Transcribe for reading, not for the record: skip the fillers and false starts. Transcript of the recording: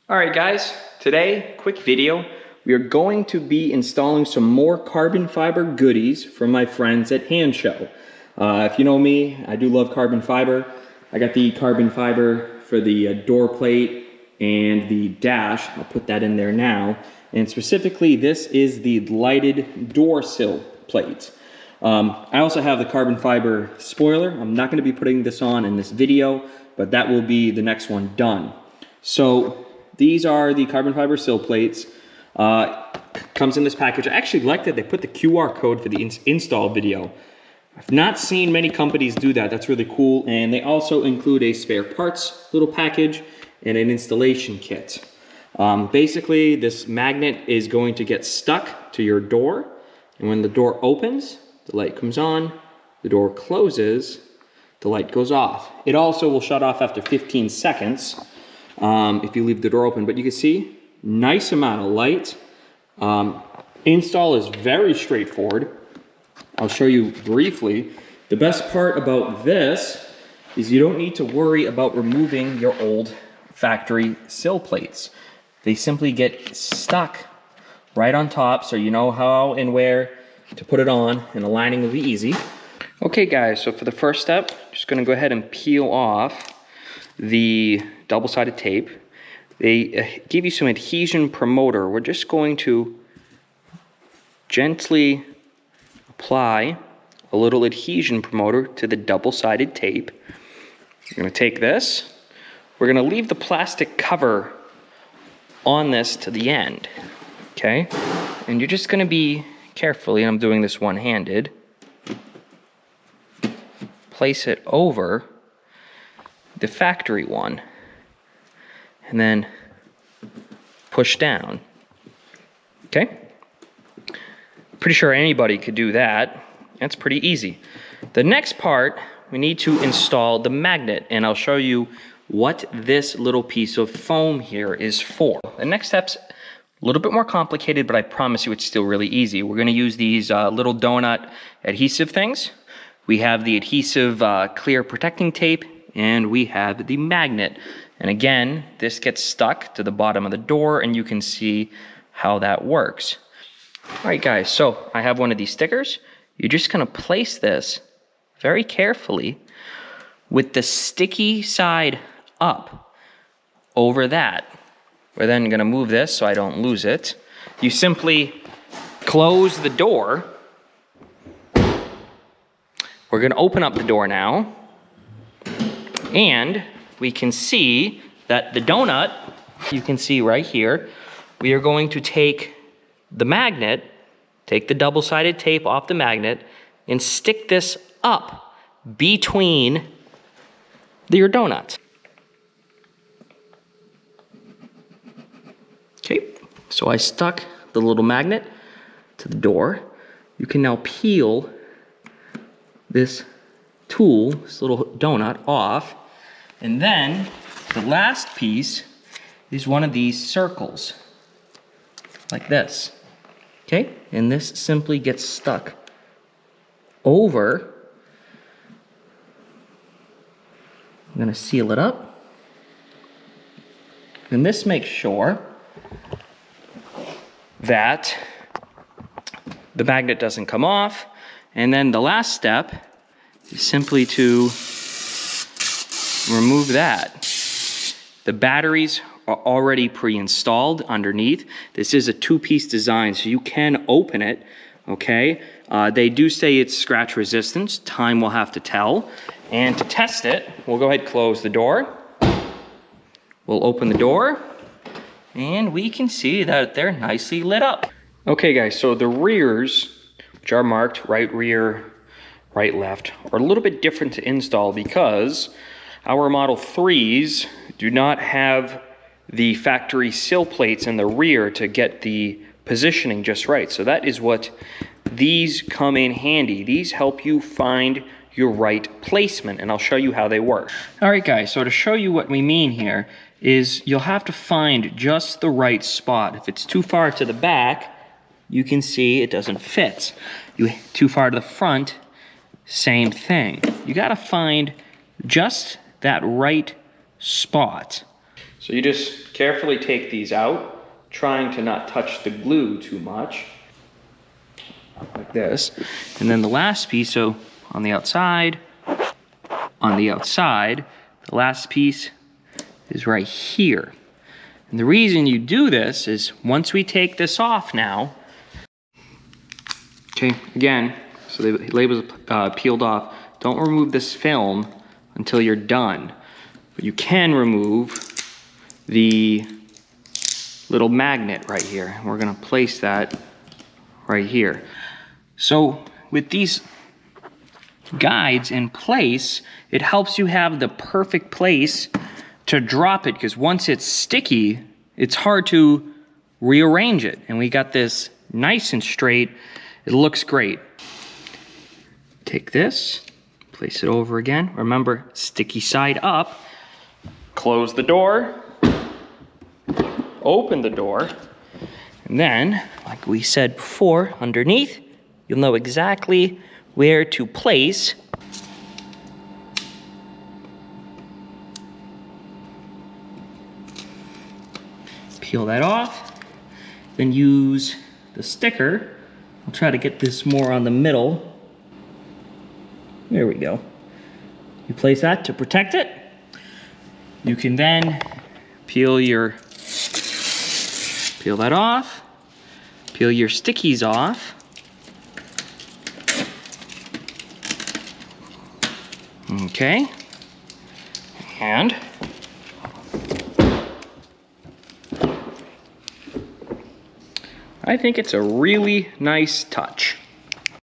All right, guys, today, quick video. We are going to be installing some more carbon fiber goodies from my friends at Hansshow. If you know me, I do love carbon fiber. I got the carbon fiber for the door plate and the dash. I'll put that in there now. And specifically, this is the lighted door sill plate. I also have the carbon fiber spoiler. I'm not going to be putting this on in this video, but that will be the next one done. So these are the carbon fiber sill plates. Comes in this package. I actually like that they put the QR code for the install video. I've not seen many companies do that. That's really cool. And they also include a spare parts little package and an installation kit. Basically, this magnet is going to get stuck to your door. And when the door opens, the light comes on. The door closes, the light goes off. It also will shut off after 15 seconds if you leave the door open. But you can see, nice amount of light. Install is very straightforward. I'll show you briefly. The best part about this is you don't need to worry about removing your old factory sill plates. They simply get stuck right on top, so you know how and where to put it on, and aligning will be easy. Okay guys, so for the first step, just gonna go ahead and peel off the double-sided tape. They give you some adhesion promoter. We're just going to gently apply a little adhesion promoter to the double-sided tape. We're going to take this. We're going to leave the plastic cover on this to the end. Okay? And you're just going to be carefully, and I'm doing this one-handed, place it over the factory one. And then push down. Okay? Pretty sure anybody could do that. That's pretty easy. The next part, we need to install the magnet, and I'll show you what this little piece of foam here is for. The next step's a little bit more complicated, but I promise you it's still really easy. We're going to use these little donut adhesive things. We have the adhesive clear protecting tape, and we have the magnet. And again, this gets stuck to the bottom of the door, and you can see how that works. All right, guys, so I have one of these stickers. You're just gonna place this very carefully with the sticky side up over that. We're then gonna move this so I don't lose it. You simply close the door. We're gonna open up the door now, and we can see that the donut, you can see right here, we are going to take the magnet, take the double-sided tape off the magnet, and stick this up between your donuts. Okay, so I stuck the little magnet to the door. You can now peel this tool, this little donut, off. And then the last piece is one of these circles, like this. Okay, and this simply gets stuck over. I'm gonna seal it up. And this makes sure that the magnet doesn't come off. And then the last step is simply to remove that. The batteries are already pre-installed underneath. This is a two-piece design, so you can open it, okay? They do say it's scratch resistant. Time will have to tell. And to test it, we'll go ahead and close the door. We'll open the door, and we can see that they're nicely lit up. Okay, guys, so the rears, which are marked right rear, right left, are a little bit different to install because our Model 3s do not have the factory sill plates in the rear to get the positioning just right. So that is what these come in handy. These help you find your right placement, and I'll show you how they work. All right, guys, so to show you what we mean here is you'll have to find just the right spot. If it's too far to the back, you can see it doesn't fit. Too far to the front, same thing. You gotta find just that right spot. So you just carefully take these out, trying to not touch the glue too much. Like this. And then the last piece, so on the outside, the last piece is right here. And the reason you do this is once we take this off now, okay, again, so the label's peeled off, don't remove this film until you're done. But you can remove the little magnet right here. We're gonna place that right here. So with these guides in place, it helps you have the perfect place to drop it, because once it's sticky, it's hard to rearrange it. And we got this nice and straight. It looks great. Take this, place it over again. Remember, sticky side up. Close the door, open the door, and then, like we said before, underneath, you'll know exactly where to place peel that off, then use the sticker. I'll try to get this more on the middle. There we go. You place that to protect it. You can then peel that off, peel your stickies off. Okay, and I think it's a really nice touch.